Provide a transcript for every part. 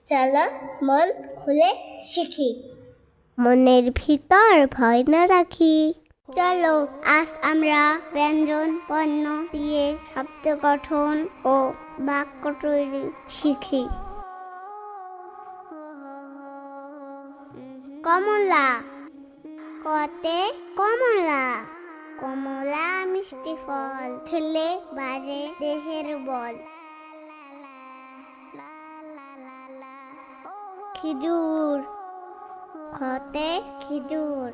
চলো মন খুলে শিখি, মনের ভিতর ভয় না রাখি। চলো আজ আমরা ব্যঞ্জন বর্ণ দিয়ে শব্দ গঠন ও বাক্য তৈরি শিখি। কমলা, কতে কমলা, কমলা মিষ্টি ফল, খেলে বাড়ে দেহের বল। খেজুর, খতে খেজুর,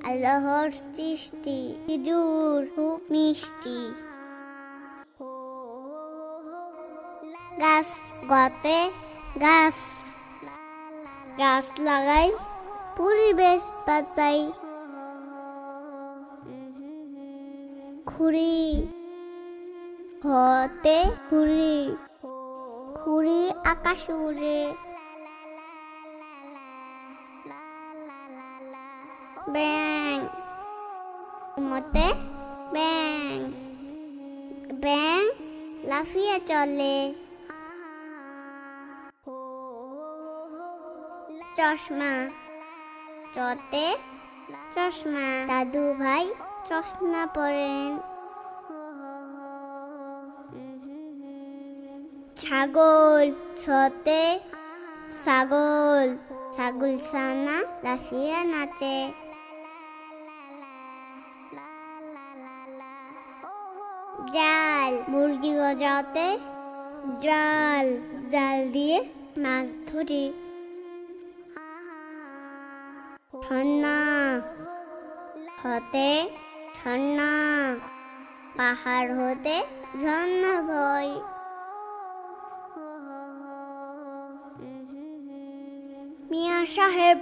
আল্লাহর সৃষ্টি, খেজুর খুব মিষ্টি। গাছ, গতে গাছ, গাছ লাগাই পরিবেশ বাঁচাই। খুরি, হতে খুরি, খুরি আকাশ উড়ে। ব্যাং, মতে ব্যাং, ব্যাং লাফিয়ে চলে। চশমা, চতে চশমা, দাদু ভাই চশমা পরেন। ছাগল, ছতে ছাগল, ছাগল ছানা লাফিয়ে নাচে। জাল, মুরগি গজাতে জাল, জাল দিয়ে মাছ ধরি। ঝর্ণা, হতে ঝর্ণা, পাহাড় হতে ঝর্ণা বয়। মিয়া সাহেব,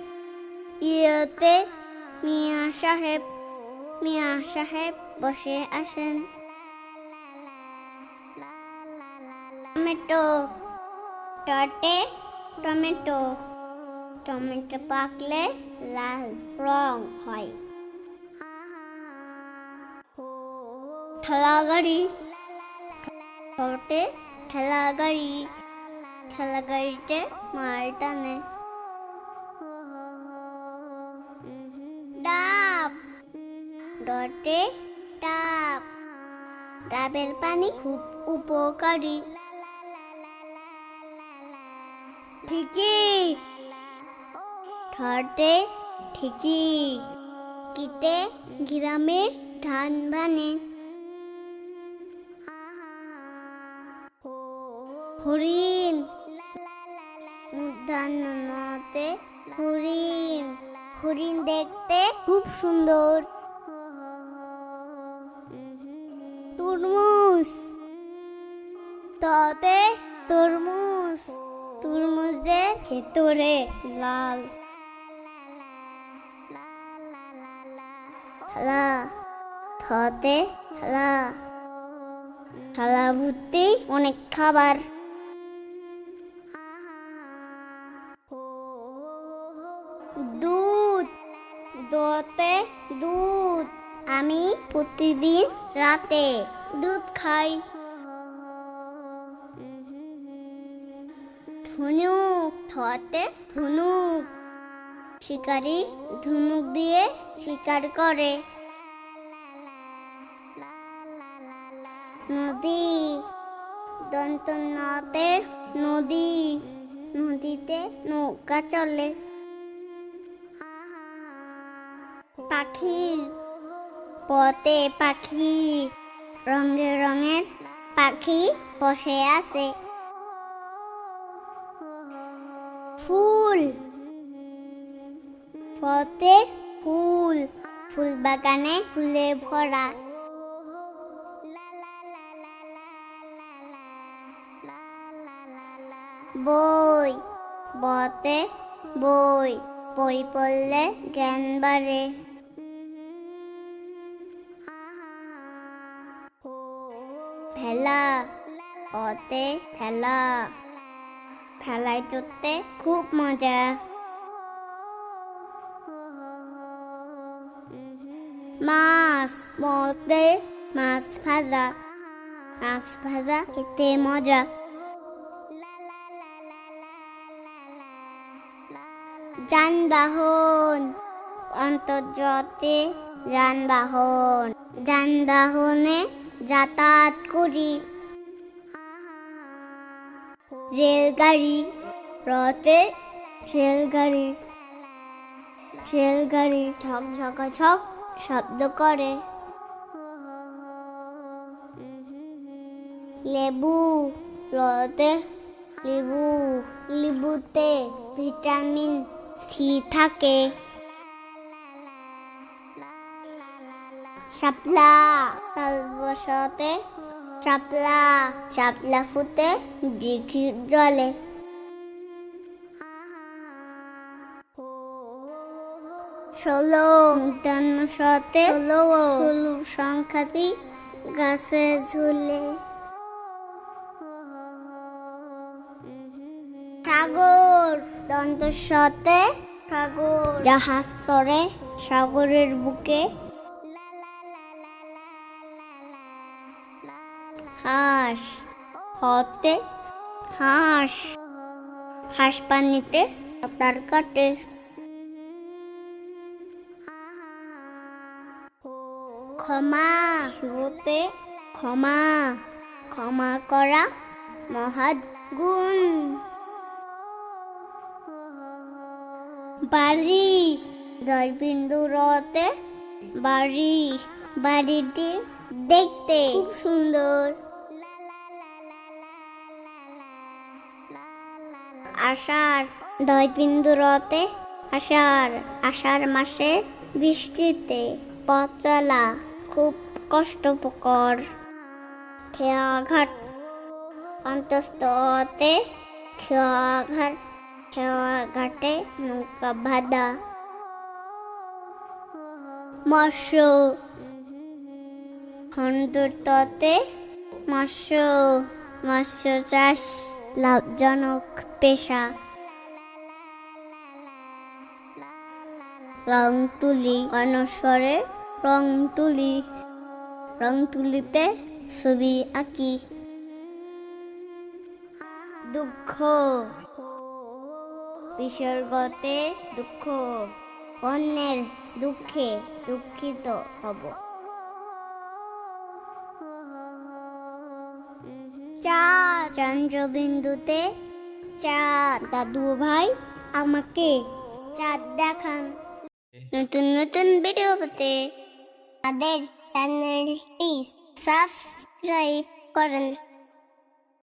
ইয়েতে মিয়া সাহেব, মিয়া সাহেব বসে আছেন। টমেটো, টটে টমেটো, টমেটো পাকলে লাল রং হয়। ঠেলা গাড়ি, ঠোঁটে ঠেলা গাড়ি, ঠেলা গাড়িতে মাল টানে। ডাব, ডটে ডাব, ডাবের পানি খুব উপকারী। ঠিকি, ঠটে ঠিকি, কিতে গ্রামে ধান বানে। হরিণ, মূর্ধন্যতে হরিণ, হরিণ দেখতে খুব সুন্দর। তরমুজ, ততে তরমুজ, তরমুজের ভেতরে লাল। থালা, থতে থালা, থালা ভর্তি অনেক খাবার। দুধ, দতে দুধ, আমি প্রতিদিন রাতে দুধ খাই। ধনুক, থতে ধনুক, শিকারী ধনুক দিয়ে শিকার করে। নদী, দন্ত নতে নদী, নদীতে নৌকা চলে। পাখি, পথে পাখি, রঙে রঙের পাখি বসে আছে। ফুল, পথে ফুল, ফুল বাগানে ফুলে ভরা। বই, বতে বই, বই পড়লে জ্ঞান বাড়ে। ভেলা, অতে ভেলা, ভেলায় চড়তে খুব মজা। মাছ, মতে মাছ ভাজা, মাছ ভাজা খেতে মজা। যানবাহন অন্তর্জাতে যানবাহন যানবাহনে যাতায়াত করি রেলগাড়ি রতে রেলগাড়ি রেলগাড়ি ঝক ঝক শব্দ করে লেবু লতে লেবু লেবুতে ভিটামিন সি থাকে শাপলা তালবসতে শাপলা শাপলা ফুটে দিঘির জলে ষোলো শতে ষোলো সংখ্যাটি গাছে ঝুলে সাগর দন্তস্বতে সাগর জাহাজ চড়ে সাগরের বুকে হাঁস হতে হাঁস হাঁস পানিতে সাঁতার কাটে ক্ষমা হতে ক্ষমা ক্ষমা করা মহৎ গুণ বাড়ি দয়বিন্দু রতে বাড়ি বাড়িটি দেখতে খুব সুন্দর আষাঢ় দয়বিন্দু রতে আষাঢ় আষাঢ় মাসে বৃষ্টিতে পথ চলা খুব কষ্টকর খেয়াঘাট অন্তঃস্থতে খেয়াঘাট খেয়াঘাটে নৌকা বাঁধা মৎস্য খণ্ডতে মৎস্য মৎস্য চাষ লাভজনক পেশা রং তুলি অনস্বরে রং তুলি রং তুলিতে ছবি আঁকি দুঃখ বিসর্গতে দুঃখ অন্যের দুঃখে দুঃখিত হব চাঁদ চন্দ্রবিন্দুতে চাঁদ দাদু ভাই আমাকে চাঁদ দেখান নতুন নতুন ভিডিও পেতে তাদের চ্যানেলটি সাবস্ক্রাইব করেন।